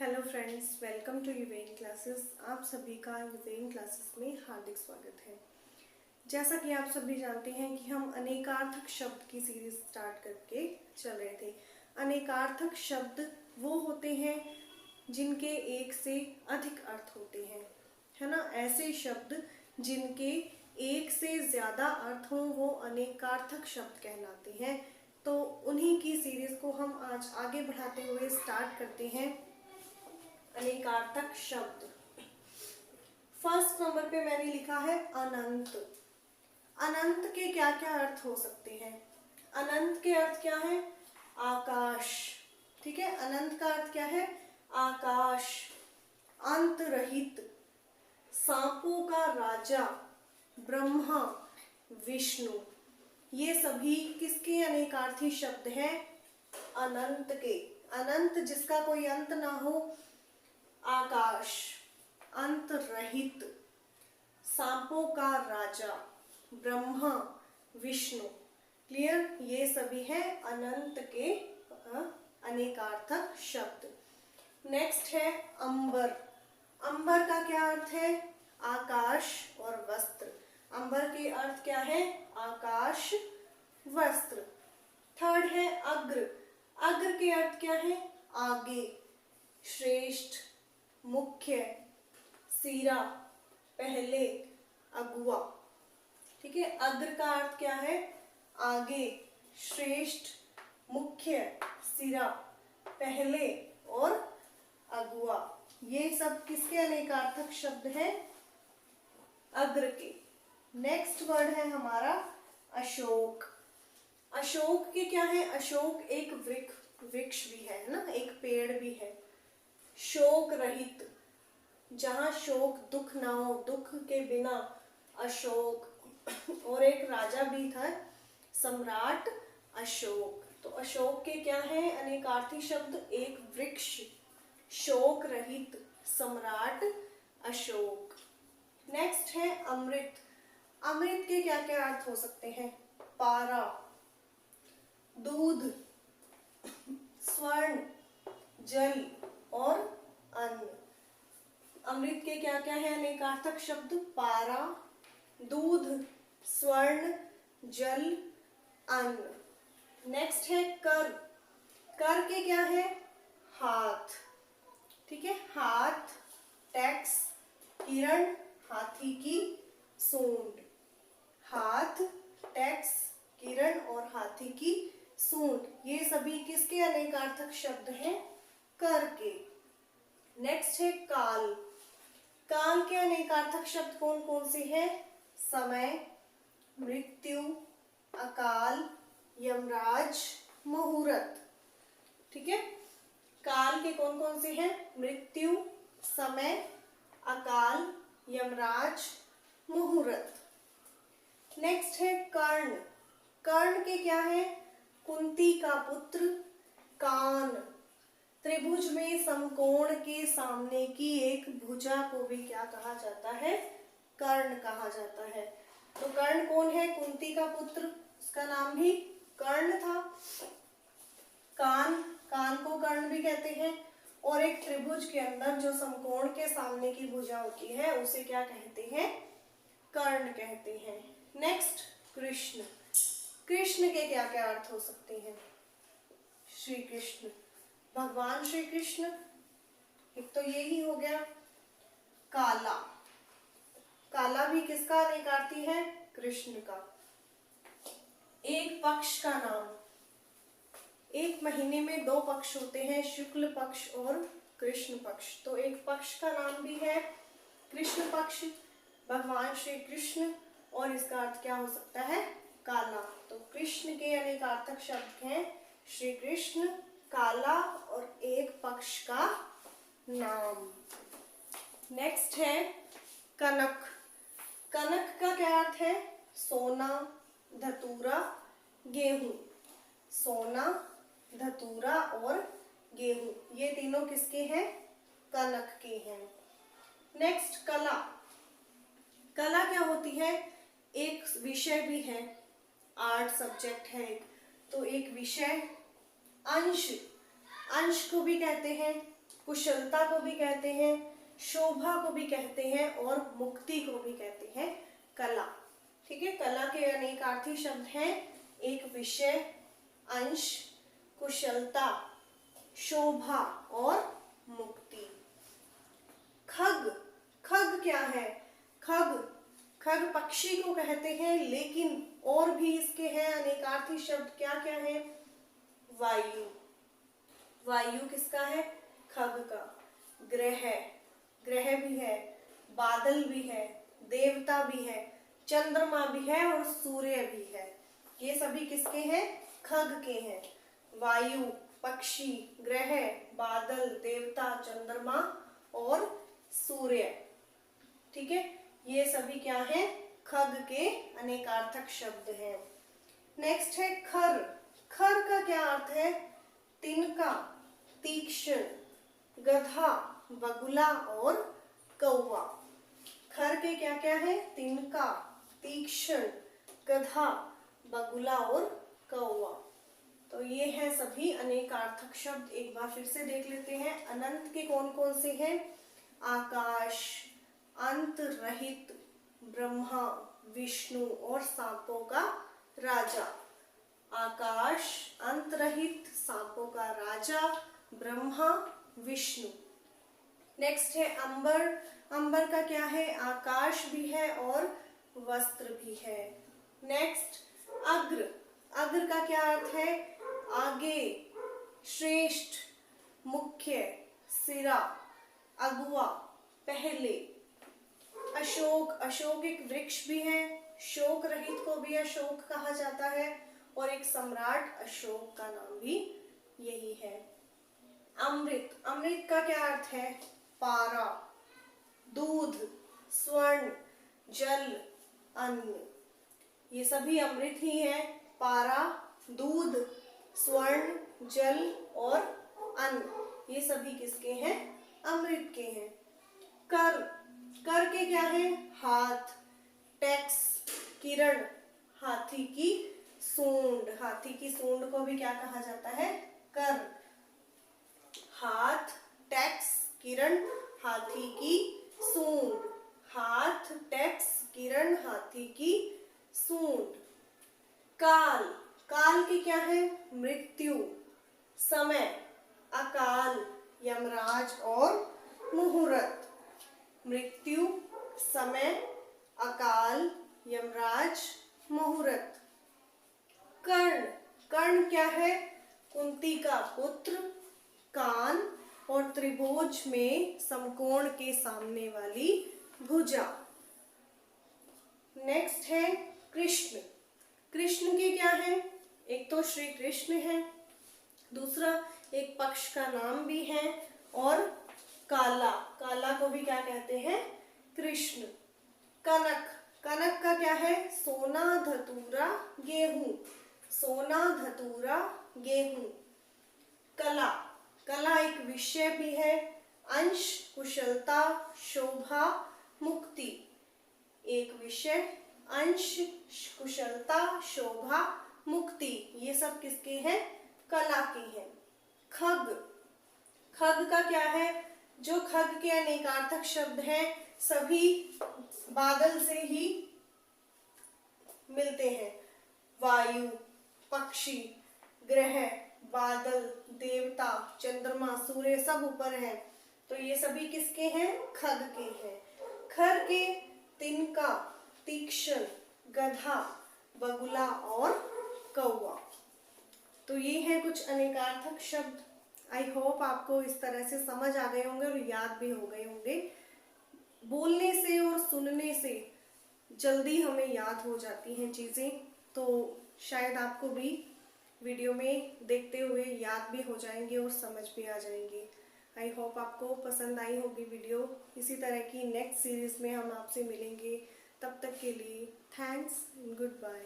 Hello friends, welcome to Yuvan classes. आप सभी का यूवेन क्लासेस में हार्दिक स्वागत है। जैसा कि आप सभी जानते हैं कि हम अनेकार्थक शब्द की सीरीज स्टार्ट करके चल रहे थे। अनेकार्थक शब्द वो होते हैं जिनके एक से अधिक अर्थ होते हैं, है ना। ऐसे शब्द जिनके एक से ज्यादा अर्थ हों वो अनेकार्थक शब्द कहलाते हैं। तो उन्हीं की सीरीज को हम आज आगे बढ़ाते हुए स्टार्ट करते हैं। अनेकार्थक शब्द। फर्स्ट नंबर पे मैंने लिखा है अनंत। अनंत के क्या क्या अर्थ हो सकते हैं? अनंत के अर्थ क्या है? आकाश। ठीक है, अनंत का अर्थ क्या है? आकाश। अंत रहित, सांपों का राजा, ब्रह्मा, विष्णु, ये सभी किसके अनेकार्थी शब्द हैं? अनंत के। अनंत जिसका कोई अंत ना हो, आकाश, अंत रहित, सांपों का राजा, ब्रह्मा, विष्णु। क्लियर? ये सभी हैं अनंत के अनेकार्थक शब्द। नेक्स्ट है अंबर। अंबर का क्या अर्थ है? आकाश और वस्त्र। अंबर के अर्थ क्या है? आकाश, वस्त्र। थर्ड है अग्र। अग्र के अर्थ क्या है? आगे, श्रेष्ठ, मुख्य, सिरा, पहले, अगुआ। ठीक है, अग्र का अर्थ क्या है? आगे, श्रेष्ठ, मुख्य, सिरा, पहले और अगुआ। ये सब किसके अनेकार्थक शब्द हैं? अग्र के। नेक्स्ट वर्ड है हमारा अशोक। अशोक के क्या है? अशोक एक वृक्ष भी है ना, एक पेड़ भी है। शोक रहित, जहां शोक दुख ना हो, दुख के बिना, अशोक। और एक राजा भी था, सम्राट अशोक। तो अशोक के क्या है अनेकार्थी शब्द? एक वृक्ष, शोक रहित, सम्राट अशोक। नेक्स्ट है अमृत। अमृत के क्या क्या अर्थ हो सकते हैं? पारा, दूध, स्वर्ण, जल और अन्न। अमृत के क्या क्या है अनेकार्थक शब्द? पारा, दूध, स्वर्ण, जल, अन्न। नेक्स्ट है कर। कर के क्या है? हाथ। ठीक है, हाथ, टैक्स, किरण, हाथी की सूंड। हाथ, टैक्स, किरण और हाथी की सूंड, ये सभी किसके अनेकार्थक शब्द हैं? कर के। नेक्स्ट है काल। काल के अनेकार्थक शब्द कौन कौन से हैं? समय, मृत्यु, अकाल, यमराज, मुहूर्त। ठीक है, काल के कौन कौन से हैं? मृत्यु, समय, अकाल, यमराज, मुहूर्त। नेक्स्ट है कर्ण। कर्ण के क्या है? कुंती का पुत्र, कान। त्रिभुज में समकोण के सामने की एक भुजा को भी क्या कहा जाता है? कर्ण कहा जाता है। तो कर्ण कौन है? कुंती का पुत्र, उसका नाम भी कर्ण था। कान, कान को कर्ण भी कहते हैं। और एक त्रिभुज के अंदर जो समकोण के सामने की भुजा होती है उसे क्या कहते हैं? कर्ण कहते हैं। नेक्स्ट कृष्ण। कृष्ण के क्या क्या अर्थ हो सकते हैं? श्री कृष्ण, भगवान श्री कृष्ण, एक तो यही हो गया। काला, काला भी किसका अनेकार्थी है? कृष्ण का। एक पक्ष का नाम। एक महीने में दो पक्ष होते हैं, शुक्ल पक्ष और कृष्ण पक्ष। तो एक पक्ष का नाम भी है कृष्ण पक्ष, भगवान श्री कृष्ण, और इसका अर्थ क्या हो सकता है? काला। तो कृष्ण के अनेकार्थक शब्द हैं श्री कृष्ण, काला और एक पक्ष का नाम। नेक्स्ट है कनक। कनक का क्या अर्थ है? सोना, धतूरा, गेहूं। सोना, धतूरा और गेहूं, ये तीनों किसके हैं? कनक के हैं। नेक्स्ट कला। कला क्या होती है? एक विषय भी है, आर्ट सब्जेक्ट है तो एक विषय। अंश, अंश को भी कहते हैं कुशलता को भी कहते हैं, शोभा को भी कहते हैं और मुक्ति को भी कहते हैं कला। ठीक है, कला के अनेकार्थी शब्द हैं एक विषय, अंश, कुशलता, शोभा और मुक्ति। खग, खग क्या है? खग, खग पक्षी को कहते हैं, लेकिन और भी इसके हैं अनेकार्थी शब्द। क्या क्या है? वायु, वायु किसका है? खग का। ग्रह, ग्रह भी है, बादल भी है, देवता भी है, चंद्रमा भी है और सूर्य भी है। ये सभी किसके हैं? खग के हैं। वायु, पक्षी, ग्रह, बादल, देवता, चंद्रमा और सूर्य। ठीक है, ये सभी क्या है? खग के अनेकार्थक शब्द हैं। नेक्स्ट है खर। खर का क्या अर्थ है? तिनका, तीक्ष्ण, गधा, बगुला और कौवा। खर के क्या क्या है? तिनका, तीक्ष्ण, गधा, बगुला और कौवा। तो ये है सभी अनेकार्थक शब्द। एक बार फिर से देख लेते हैं। अनंत के कौन कौन से हैं? आकाश, अंत रहित, ब्रह्मा, विष्णु और सांपों का राजा। आकाश, अंत रहित, सांपों का राजा, ब्रह्मा, विष्णु। नेक्स्ट है अंबर। अंबर का क्या है? आकाश भी है और वस्त्र भी है। नेक्स्ट अग्र। अग्र का क्या अर्थ है? आगे, श्रेष्ठ, मुख्य, सिरा, अगुआ, पहले। अशोक, अशोक एक वृक्ष भी है, शोक रहित को भी अशोक कहा जाता है और एक सम्राट अशोक का नाम भी यही है। अमृत, अमृत का क्या अर्थ है? पारा, दूध, स्वर्ण, जल, अन्न। ये सभी अमृत ही है। पारा, दूध, स्वर्ण, जल और अन्न, ये सभी किसके हैं? अमृत के हैं। कर, कर के क्या है? हाथ, टैक्स, किरण, हाथी की सूंड। हाथी की सूंड को भी क्या कहा जाता है? कर। हाथ, टैक्स, किरण, हाथी की सूंड। हाथ, टैक्स, किरण, हाथी की सूंड। काल, काल की क्या है? मृत्यु, समय, अकाल, यमराज और मुहूर्त। मृत्यु, समय, अकाल, यमराज, मुहूर्त। कर्ण, कर्ण क्या है? कुंती का पुत्र, कान और त्रिभुज में समकोण के सामने वाली भुजा। नेक्स्ट है कृष्ण। कृष्ण के क्या है? एक तो श्री कृष्ण है, दूसरा एक पक्ष का नाम भी है और काला, काला को भी क्या कहते हैं? कृष्ण। कनक, कनक का क्या है? सोना, धतूरा, गेहूं। सोना, धतूरा, गेहूं। कला, कला एक विषय भी है, अंश, कुशलता, शोभा, मुक्ति। एक विषय, अंश, कुशलता, शोभा, मुक्ति, ये सब किसके हैं? कला के हैं। खग, खग का क्या है? जो खग के अनेकार्थक शब्द हैं सभी बादल से ही मिलते हैं। वायु, पक्षी, ग्रह, बादल, देवता, चंद्रमा, सूर्य सब ऊपर है। तो ये सभी किसके हैं? खग के हैं। खर के तिनका, तीक्ष्ण, गधा, बगुला और कौवा। तो ये है कुछ अनेकार्थक शब्द। आई होप आपको इस तरह से समझ आ गए होंगे और याद भी हो गए होंगे। बोलने से और सुनने से जल्दी हमें याद हो जाती हैं चीजें, तो शायद आपको भी वीडियो में देखते हुए याद भी हो जाएंगे और समझ भी आ जाएंगे। आई होप आपको पसंद आई होगी वीडियो। इसी तरह की नेक्स्ट सीरीज में हम आपसे मिलेंगे। तब तक के लिए थैंक्स, गुड बाय।